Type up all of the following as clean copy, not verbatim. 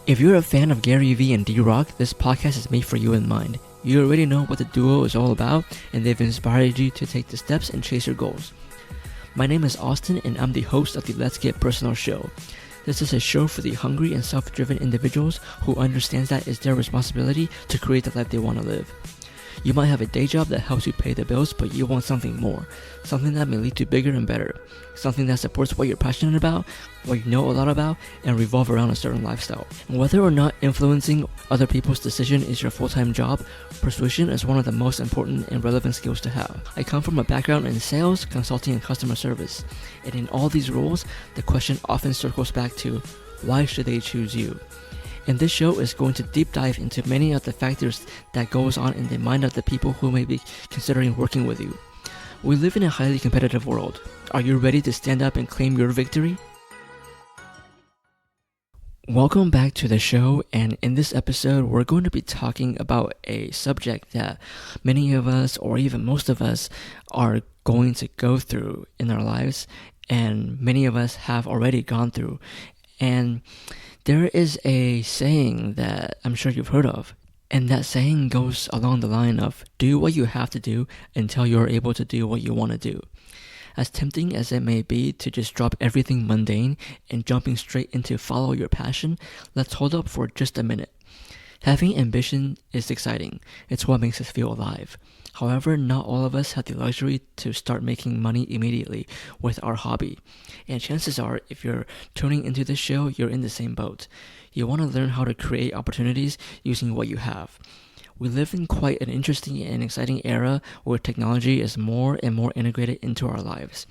If you're a fan of Gary Vee and D-Rock, this podcast is made for you in mind. You already know what the duo is all about, and they've inspired you to take the steps and chase your goals. My name is Austin, and I'm the host of the Let's Get Personal show. This is a show for the hungry and self-driven individuals who understands that it's their responsibility to create the life they want to live. You might have a day job that helps you pay the bills, but you want something more. Something that may lead to bigger and better. Something that supports what you're passionate about, what you know a lot about, and revolve around a certain lifestyle. And whether or not influencing other people's decision is your full-time job, persuasion is one of the most important and relevant skills to have. I come from a background in sales, consulting, and customer service. And in all these roles, the question often circles back to, why should they choose you? And this show is going to deep dive into many of the factors that goes on in the mind of the people who may be considering working with you. We live in a highly competitive world. Are you ready to stand up and claim your victory? Welcome back to the show, and in this episode we're going to be talking about a subject that many of us, or even most of us, are going to go through in our lives, and many of us have already gone through. And there is a saying that I'm sure you've heard of, and that saying goes along the line of do what you have to do until you're able to do what you want to do. As tempting as it may be to just drop everything mundane and jumping straight into follow your passion, let's hold up for just a minute. Having ambition is exciting. It's what makes us feel alive. However, not all of us have the luxury to start making money immediately with our hobby. And chances are, if you're tuning into this show, you're in the same boat. You want to learn how to create opportunities using what you have. We live in quite an interesting and exciting era where technology is more and more integrated into our lives.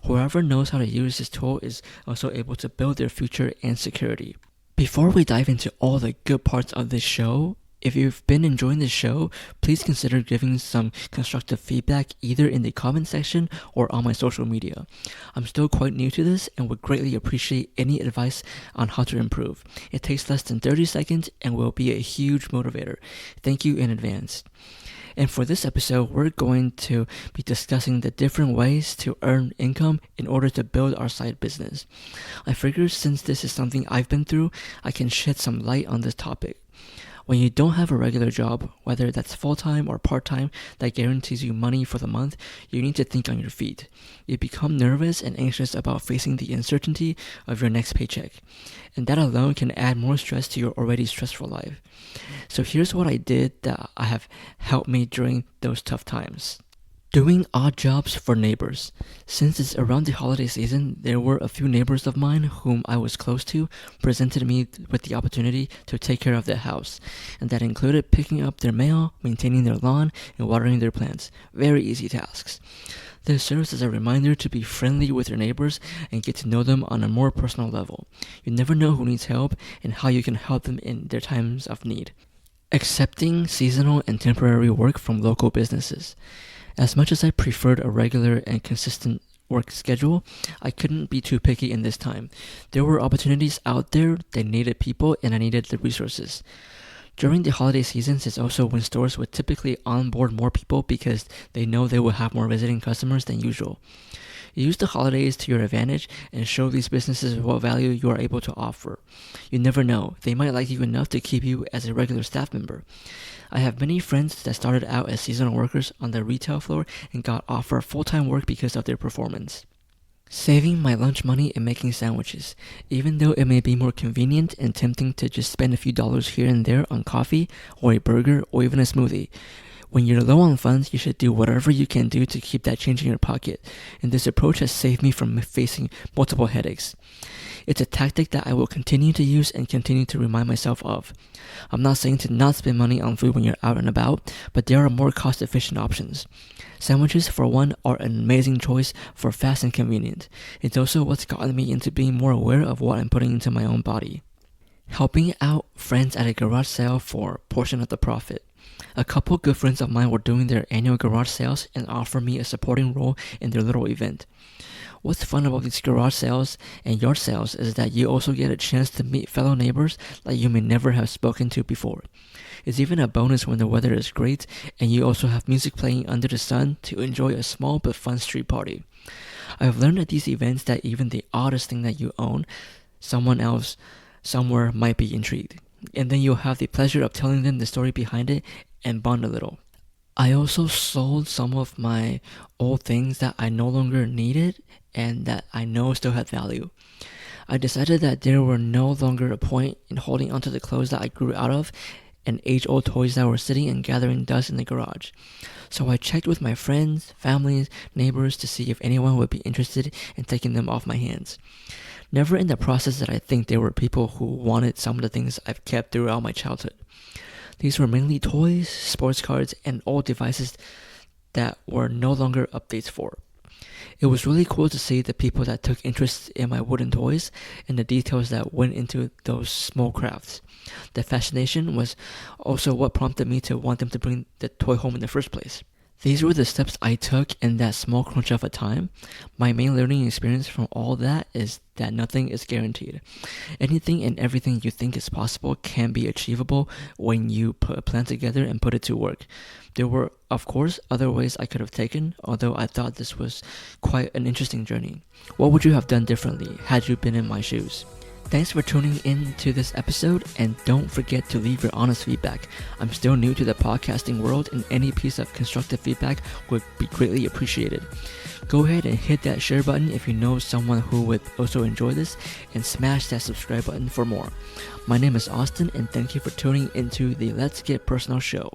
Whoever knows how to use this tool is also able to build their future and security. Before we dive into all the good parts of this show, if you've been enjoying this show, please consider giving some constructive feedback either in the comment section or on my social media. I'm still quite new to this and would greatly appreciate any advice on how to improve. It takes less than 30 seconds and will be a huge motivator. Thank you in advance. And for this episode, we're going to be discussing the different ways to earn income in order to build our side business. I figured since this is something I've been through, I can shed some light on this topic. When you don't have a regular job, whether that's full-time or part-time, that guarantees you money for the month, you need to think on your feet. You become nervous and anxious about facing the uncertainty of your next paycheck. And that alone can add more stress to your already stressful life. So here's what I did that have helped me during those tough times. Doing odd jobs for neighbors. Since it's around the holiday season, there were a few neighbors of mine whom I was close to presented me with the opportunity to take care of their house, and that included picking up their mail, maintaining their lawn, and watering their plants. Very easy tasks. This serves as a reminder to be friendly with your neighbors and get to know them on a more personal level. You never know who needs help and how you can help them in their times of need. Accepting seasonal and temporary work from local businesses. As much as I preferred a regular and consistent work schedule, I couldn't be too picky in this time. There were opportunities out there that needed people, and I needed the resources. During the holiday seasons is also when stores would typically onboard more people because they know they will have more visiting customers than usual. Use the holidays to your advantage and show these businesses what value you are able to offer. You never know, they might like you enough to keep you as a regular staff member. I have many friends that started out as seasonal workers on the retail floor and got offered full-time work because of their performance. Saving my lunch money and making sandwiches. Even though it may be more convenient and tempting to just spend a few dollars here and there on coffee or a burger or even a smoothie, when you're low on funds, you should do whatever you can do to keep that change in your pocket, and this approach has saved me from facing multiple headaches. It's a tactic that I will continue to use and continue to remind myself of. I'm not saying to not spend money on food when you're out and about, but there are more cost-efficient options. Sandwiches, for one, are an amazing choice for fast and convenient. It's also what's gotten me into being more aware of what I'm putting into my own body. Helping out friends at a garage sale for a portion of the profit. A couple good friends of mine were doing their annual garage sales and offered me a supporting role in their little event. What's fun about these garage sales and yard sales is that you also get a chance to meet fellow neighbors that you may never have spoken to before. It's even a bonus when the weather is great and you also have music playing under the sun to enjoy a small but fun street party. I've learned at these events that even the oddest thing that you own, someone else somewhere might be intrigued. And then you'll have the pleasure of telling them the story behind it and bond a little. I also sold some of my old things that I no longer needed and that I know still had value. I decided that there were no longer a point in holding onto the clothes that I grew out of and age-old toys that were sitting and gathering dust in the garage. So I checked with my friends, families, neighbors to see if anyone would be interested in taking them off my hands. Never in the process did I think there were people who wanted some of the things I've kept throughout my childhood. These were mainly toys, sports cards, and old devices that were no longer updates for. It was really cool to see the people that took interest in my wooden toys and the details that went into those small crafts. The fascination was also what prompted me to want them to bring the toy home in the first place. These were the steps I took in that small crunch of a time. My main learning experience from all that is that nothing is guaranteed. Anything and everything you think is possible can be achievable when you put a plan together and put it to work. There were, of course, other ways I could have taken, although I thought this was quite an interesting journey. What would you have done differently had you been in my shoes? Thanks for tuning in to this episode, and don't forget to leave your honest feedback. I'm still new to the podcasting world, and any piece of constructive feedback would be greatly appreciated. Go ahead and hit that share button if you know someone who would also enjoy this, and smash that subscribe button for more. My name is Austin, and thank you for tuning into the Let's Get Personal show.